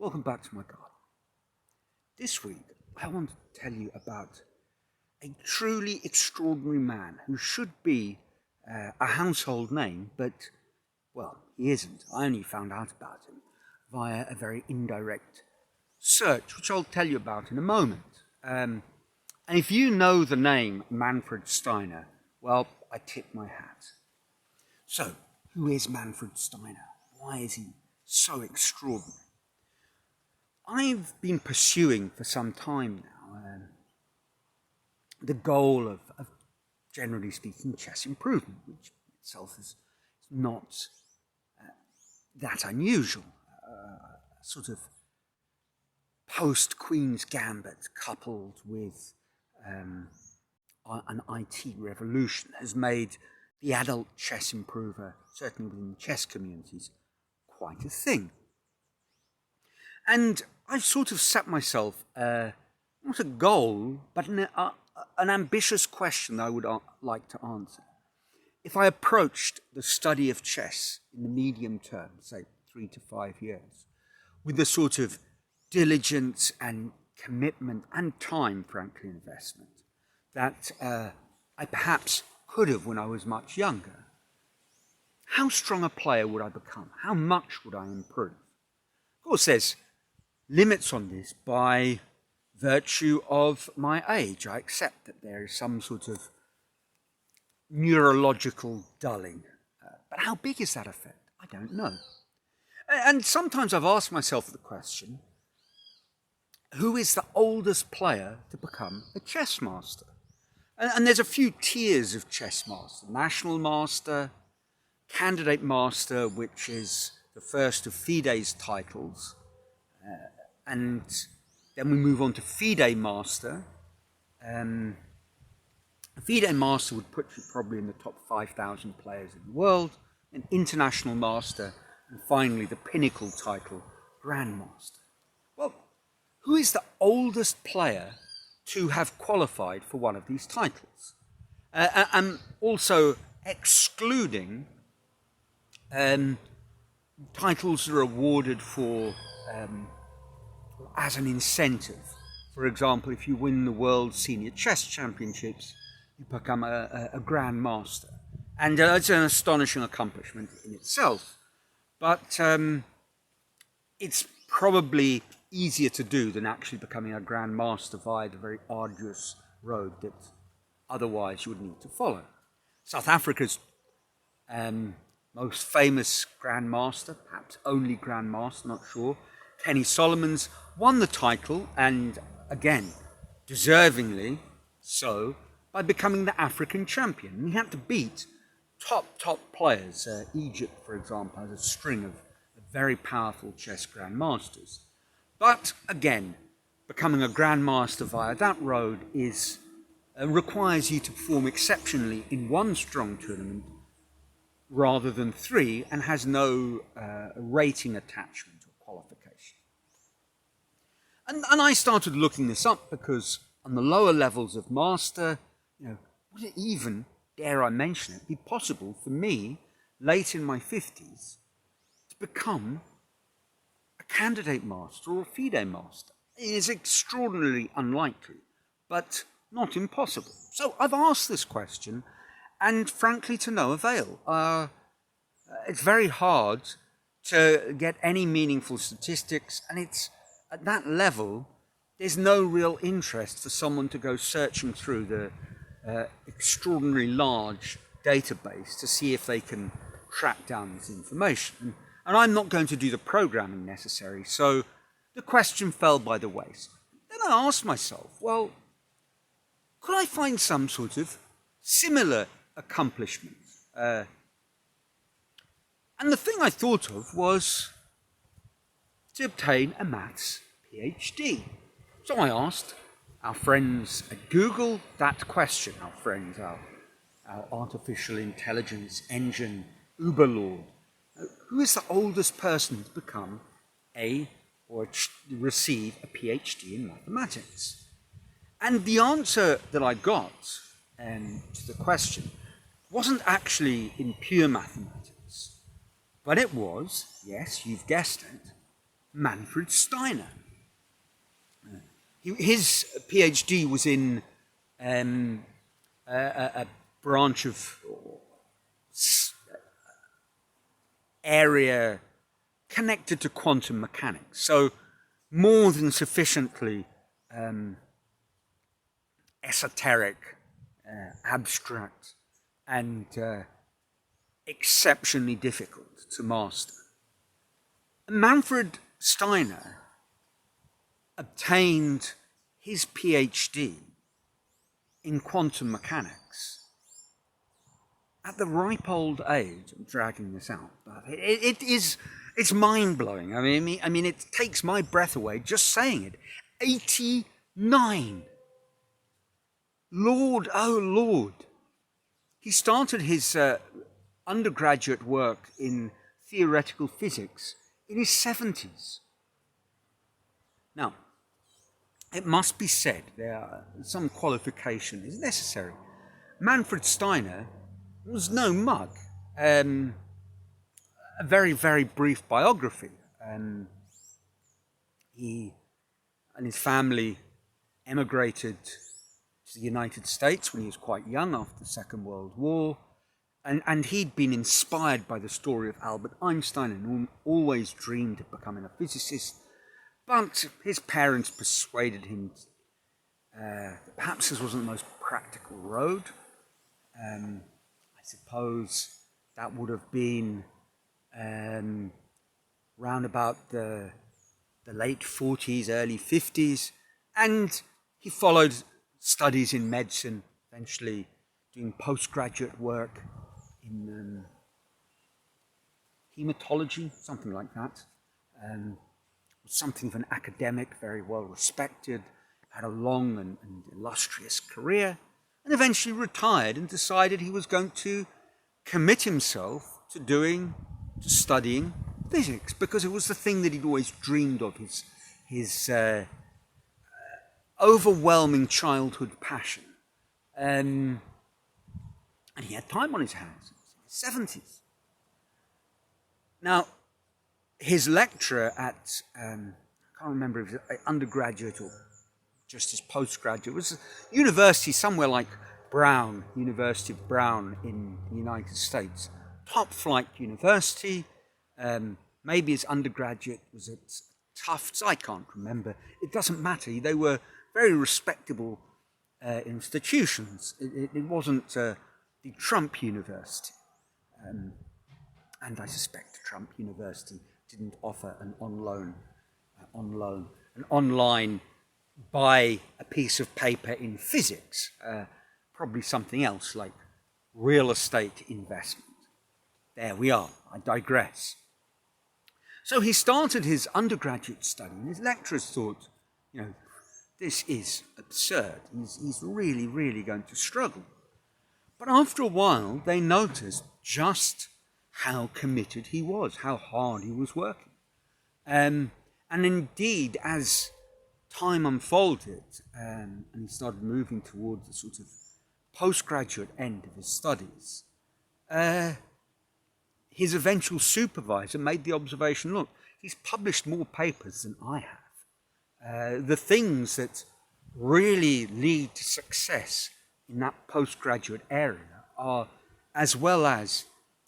Welcome back to my garden. This week I want to tell you about a truly extraordinary man who should be a household name, but, well, he isn't. I only found out about him via a very indirect search, which I'll tell you about in a moment. And if you know the name Manfred Steiner, well, I tip my hat. So, who is Manfred Steiner? Why is he so extraordinary? I've been pursuing for some time now the goal of, generally speaking, chess improvement, which itself is not that unusual. Sort of post-Queen's Gambit coupled with an IT revolution has made the adult chess improver, certainly within the chess communities, quite a thing. And I've sort of set myself not a goal, but an ambitious question I would like to answer. If I approached the study of chess in the medium term, say 3 to 5 years, with the sort of diligence and commitment and time, frankly, investment that I perhaps could have when I was much younger, how strong a player would I become? How much would I improve? Of course, there's limits on this by virtue of my age. I accept that there is some sort of neurological dulling. But how big is that effect? I don't know. And sometimes I've asked myself the question, who is the oldest player to become a chess master? And there's a few tiers of chess master. National master, candidate master, which is the first of FIDE's titles, and then we move on to FIDE Master. A FIDE Master would put you probably in the top 5,000 players in the world, an International Master, and finally the pinnacle title, Grandmaster. Well, who is the oldest player to have qualified for one of these titles? And also excluding titles that are awarded for as an incentive. For example, if you win the World Senior Chess Championships, you become a Grand Master. And it's an astonishing accomplishment in itself. But it's probably easier to do than actually becoming a Grand Master via the very arduous road that otherwise you would need to follow. South Africa's most famous Grand Master, perhaps only Grand Master, not sure, Kenny Solomons, won the title, and again, deservingly so, by becoming the African champion. And he had to beat top players. Egypt, for example, has a string of very powerful chess grandmasters. But again, becoming a grandmaster via that road requires you to perform exceptionally in one strong tournament rather than 3, and has no rating attachment or qualification. And I started looking this up because on the lower levels of master, would it even, dare I mention it, be possible for me, late in my 50s, to become a candidate master or a FIDE master? It is extraordinarily unlikely, but not impossible. So I've asked this question, and frankly to no avail. It's very hard to get any meaningful statistics, and it's at that level, there's no real interest for someone to go searching through the extraordinarily large database to see if they can track down this information. And I'm not going to do the programming necessary, so the question fell by the wayside. Then I asked myself, well, could I find some sort of similar accomplishment? And the thing I thought of was to obtain a maths PhD. So I asked our friends at Google that question, our artificial intelligence engine Uberlord. Who is the oldest person to become or receive a PhD in mathematics? And the answer that I got to the question wasn't actually in pure mathematics, but it was, yes, you've guessed it, Manfred Steiner. His PhD was in a branch of area connected to quantum mechanics, so more than sufficiently esoteric, abstract, and exceptionally difficult to master. Manfred Steiner obtained his PhD in quantum mechanics at the ripe old age. I'm dragging this out, but it's mind-blowing. I mean, it takes my breath away just saying it. 89. Lord, oh Lord. He started his undergraduate work in theoretical physics in his 70s. Now, it must be said, some qualification is necessary. Manfred Steiner was no mug. A very, very brief biography. He and his family emigrated to the United States when he was quite young after the Second World War. And he'd been inspired by the story of Albert Einstein and always dreamed of becoming a physicist. But his parents persuaded him that perhaps this wasn't the most practical road. I suppose that would have been round about the late 40s, early 50s. And he followed studies in medicine, eventually doing postgraduate work in hematology, something like that. Something of an academic, very well respected, had a long and illustrious career, and eventually retired and decided he was going to commit himself to studying physics, because it was the thing that he'd always dreamed of, his overwhelming childhood passion. And he had time on his hands, his 70s. Now, his lecturer at, I can't remember if it was undergraduate or just his postgraduate, was a university somewhere like Brown, University of Brown in the United States. Top flight university. Maybe his undergraduate was at Tufts, I can't remember. It doesn't matter. They were very respectable institutions. It wasn't the Trump University. And I suspect Trump University didn't offer an online buy a piece of paper in physics, probably something else like real estate investment. There we are, I digress. So he started his undergraduate study, and his lecturers thought, this is absurd. He's really, really going to struggle. But after a while, they noticed just how committed he was, how hard he was working. And indeed, as time unfolded and he started moving towards the sort of postgraduate end of his studies, his eventual supervisor made the observation, look, he's published more papers than I have. The things that really lead to success in that postgraduate area are, as well as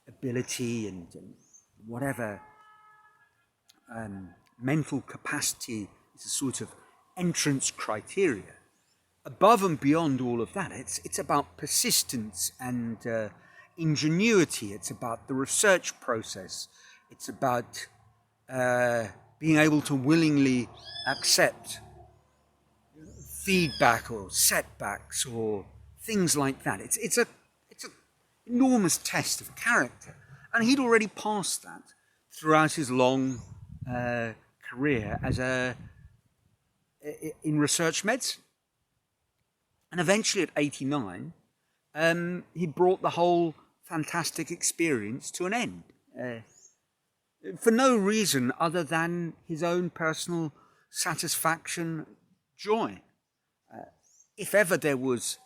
ability and whatever mental capacity is a sort of entrance criteria. Above and beyond all of that, it's about persistence and ingenuity. It's about the research process. It's about being able to willingly accept feedback or setbacks or things like that. It's an enormous test of character, and he'd already passed that throughout his long career in research medicine. And eventually at 89, he brought the whole fantastic experience to an end. For no reason other than his own personal satisfaction, joy. If ever there was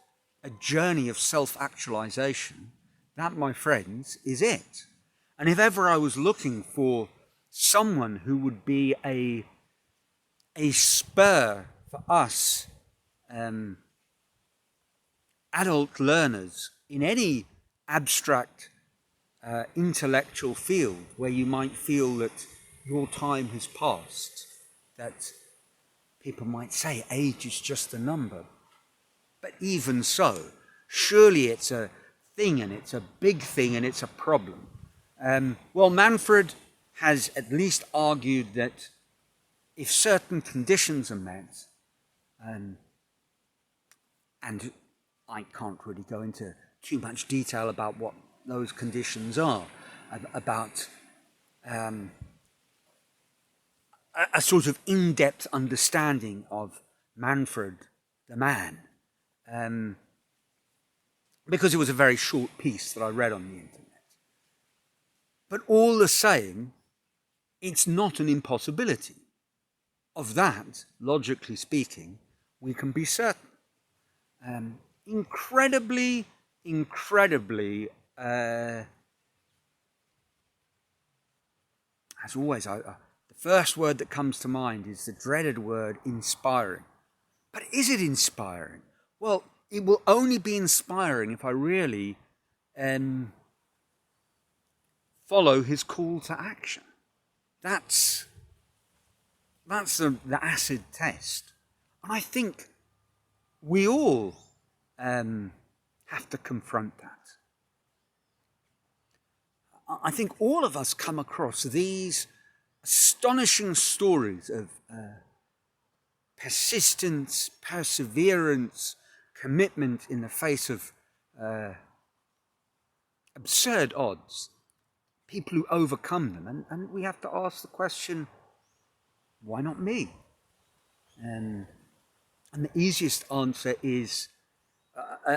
a journey of self-actualization, that, my friends, is it. And if ever I was looking for someone who would be a spur for us adult learners in any abstract intellectual field where you might feel that your time has passed, that people might say age is just a number. But even so, surely it's a thing, and it's a big thing, and it's a problem. Well, Manfred has at least argued that if certain conditions are met, and I can't really go into too much detail about what those conditions are, about a sort of in-depth understanding of Manfred the man, because it was a very short piece that I read on the internet. But all the same, it's not an impossibility. Of that, logically speaking, we can be certain. Incredibly, as always, the first word that comes to mind is the dreaded word inspiring. But is it inspiring? Well, it will only be inspiring if I really follow his call to action. That's the acid test. And I think we all have to confront that. I think all of us come across these astonishing stories of persistence, perseverance, commitment in the face of absurd odds, people who overcome them, and we have to ask the question, why not me? And the easiest answer is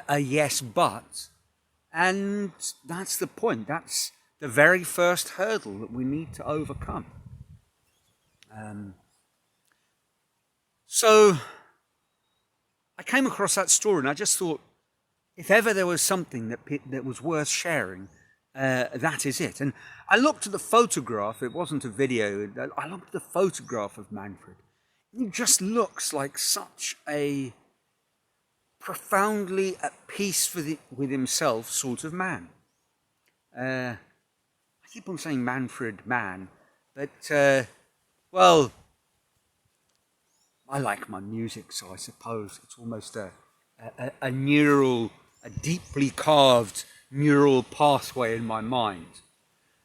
a yes, but, and that's the point. That's the very first hurdle that we need to overcome. So I came across that story, and I just thought, if ever there was something that was worth sharing, that is it. And I looked at the photograph. It wasn't a video. I looked at the photograph of Manfred. He just looks like such a profoundly at peace with himself sort of man. I keep on saying Manfred man, but, well, I like my music, so I suppose it's almost a deeply carved neural pathway in my mind.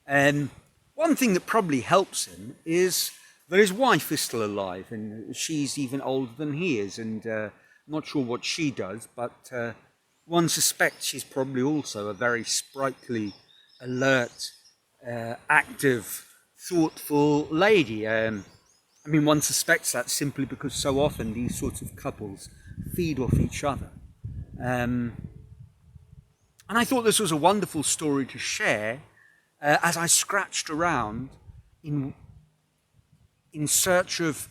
And one thing that probably helps him is that his wife is still alive, and she's even older than he is, and not sure what she does, but one suspects she's probably also a very sprightly, alert, active, thoughtful lady. I mean, one suspects that simply because so often these sorts of couples feed off each other. And I thought this was a wonderful story to share as I scratched around in search of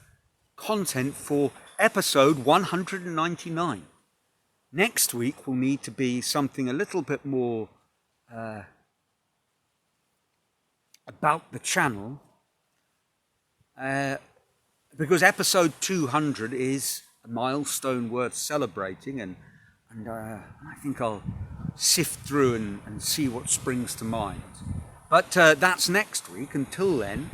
content for episode 199. Next week will need to be something a little bit more about the channel, because episode 200 is a milestone worth celebrating, and I think I'll sift through and see what springs to mind. But that's next week. Until then,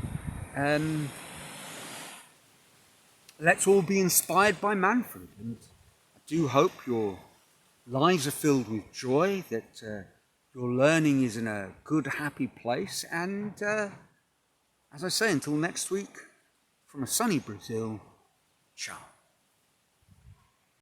let's all be inspired by Manfred, and I do hope your lives are filled with joy, that your learning is in a good, happy place, and as I say, until next week, from a sunny Brazil, ciao.